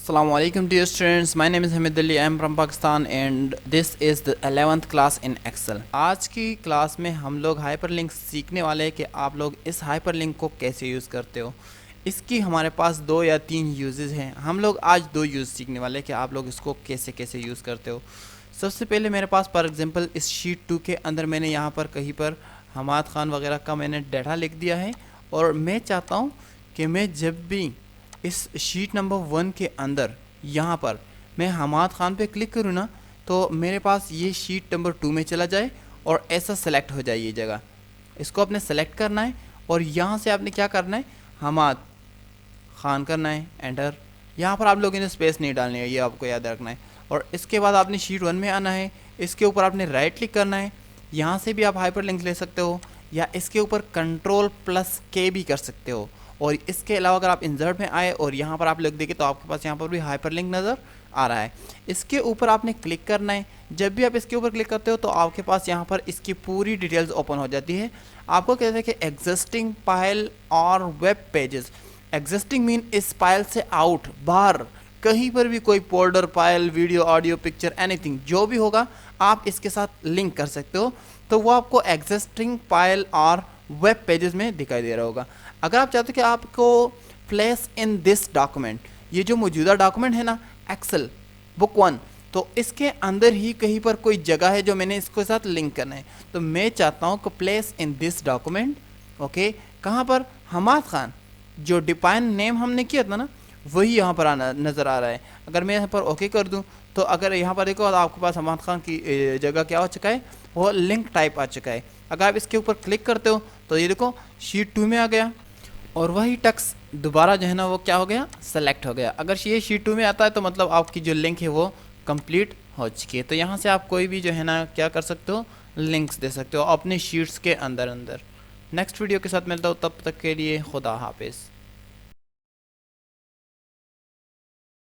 Assalamu alaikum dear students, my name is Hamid Ali, I am from Pakistan and this is the 11th class in Excel। आज की class में हम लोग hyperlink सीखने वाले हैं कि आप लोग इस हाइपरलिंक को कैसे यूज़ करते हो। इसकी हमारे पास 2 या 3 यूजेस हैं। हम लोग आज 2 यूज़ सीखने वाले हैं कि आप लोग इसको कैसे कैसे यूज़ करते हो। सबसे पहले मेरे पास फॉर एग्जांपल इस शीट 2 के अंदर मैंने यहाँ पर कहीं पर हमाद खान वगैरह का मैंने डाटा लिख दिया है और मैं चाहता हूँ कि मैं जब भी इस शीट नंबर 1 के अंदर यहाँ पर मैं हमाद खान पे क्लिक करूँ ना तो मेरे पास ये शीट नंबर 2 में चला जाए और ऐसा सेलेक्ट हो जाए ये जगह। इसको आपने सेलेक्ट करना है और यहाँ से आपने क्या करना है, हमाद खान करना है, एंटर। यहाँ पर आप लोगों ने स्पेस नहीं डालनी है, ये आपको याद रखना है। और इसके बाद आपने शीट 1 में आना है, इसके ऊपर आपने राइट क्लिक करना है। यहाँ से भी आप हाइपरलिंक ले सकते हो या इसके ऊपर Ctrl+K भी कर सकते हो। और इसके अलावा अगर आप इंसर्ट में आए और यहाँ पर आप लोग देखें तो आपके पास यहाँ पर भी हाइपरलिंक नज़र आ रहा है। इसके ऊपर आपने क्लिक करना है। जब भी आप इसके ऊपर क्लिक करते हो तो आपके पास यहाँ पर इसकी पूरी डिटेल्स ओपन हो जाती है। आपको कहते हैं कि एग्जिस्टिंग फाइल और वेब पेजेस। एग्जिस्टिंग मीन इस फाइल से आउट, बाहर कहीं पर भी कोई folder, file, video, audio, picture, anything जो भी होगा आप इसके साथ लिंक कर सकते हो। तो वो आपको एग्जिस्टिंग फाइल और वेब पेजेस में दिखाई दे रहा होगा। अगर आप चाहते हो कि आपको प्लेस इन दिस डॉक्यूमेंट, ये जो मौजूदा डॉक्यूमेंट है ना एक्सेल बुक 1, तो इसके अंदर ही कहीं पर कोई जगह है जो मैंने इसके साथ लिंक करना है। तो मैं चाहता हूँ कि place in this document, okay, कहाँ पर, हमाद खान, जो डिफाइन नेम हमने किया था ना वही यहाँ पर आना नज़र आ रहा है। अगर मैं यहाँ पर ओके कर दूँ तो अगर यहाँ पर देखो आपके पास हमाद खान की जगह क्या हो चुका है, वो लिंक टाइप आ चुका है। अगर आप इसके ऊपर क्लिक करते हो तो ये देखो शीट 2 में आ गया और वही टेक्स्ट दोबारा जो है ना वो क्या हो गया, सेलेक्ट हो गया। अगर ये शीट 2 में आता है तो मतलब आपकी जो लिंक है वो कंप्लीट हो चुकी है। तो यहाँ से आप कोई भी जो है ना क्या कर सकते हो, लिंक्स दे सकते हो अपने शीट्स के अंदर अंदर। नेक्स्ट वीडियो के साथ मिलता हूँ, तब तक के लिए खुदा हाफिज़।